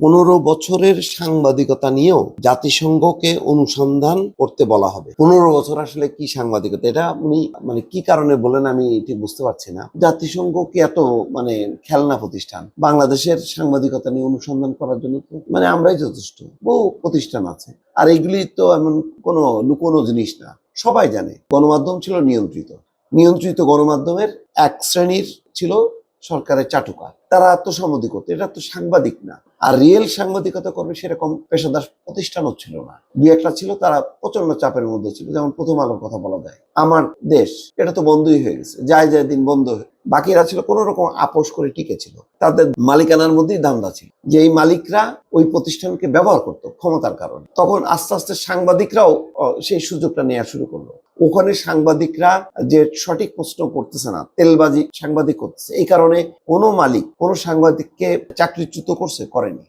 15 বছরের সাংবাদিকতা নিয়েও জাতিসংঘকে অনুসন্ধান করতে বলা হবে। 15 বছর আসলে কি সাংবাদিকতা, এটা উনি কি কারণে বলেন আমি ঠিক বুঝতে পারছি না। জাতিসংঘ কি এত খেলনা প্রতিষ্ঠান? বাংলাদেশের সাংবাদিকতা নিয়ে অনুসন্ধান করার জন্য তো আমরাই যথেষ্ট, বহু প্রতিষ্ঠান আছে। আর এগুলি তো এমন কোনো লুকোনো জিনিস না, সবাই জানে। গণমাধ্যম ছিল নিয়ন্ত্রিত গণমাধ্যমের এক শ্রেণীর ছিল সরকারের চাটুকার, তারা আত্মসম্মতি করতো। এটা তো সাংবাদিক না। আর রিয়েল সাংবাদিকতা করবে সেরকম পেশাদার প্রতিষ্ঠানও ছিল না। দুই একটা ছিল, তারা প্রচন্ড চাপের মধ্যে ছিল। যেমন প্রথম আলোর কথা বলা যায়, আমার দেশ, এটা তো বন্ধই হয়ে গেছে, যায় দিন বন্ধ হয়ে। বাকিরা ছিল কোন রকম আপোষ করে টিকে ছিল, তাদের মালিকানার মধ্যেই দান্দা ছিল, যে এই মালিকরা ওই প্রতিষ্ঠানকে ব্যবহার করতো ক্ষমতার কারণে। তখন আস্তে আস্তে সাংবাদিকরাও সেই সুযোগটা নেওয়া শুরু করলো। ওখানে সাংবাদিকরা যে সঠিক প্রশ্ন করতেছে না, তেলবাজি সাংবাদিক করতেছে, এই কারণে কোনো মালিক কোনো সাংবাদিককে চাকরিচ্যুত করেনি।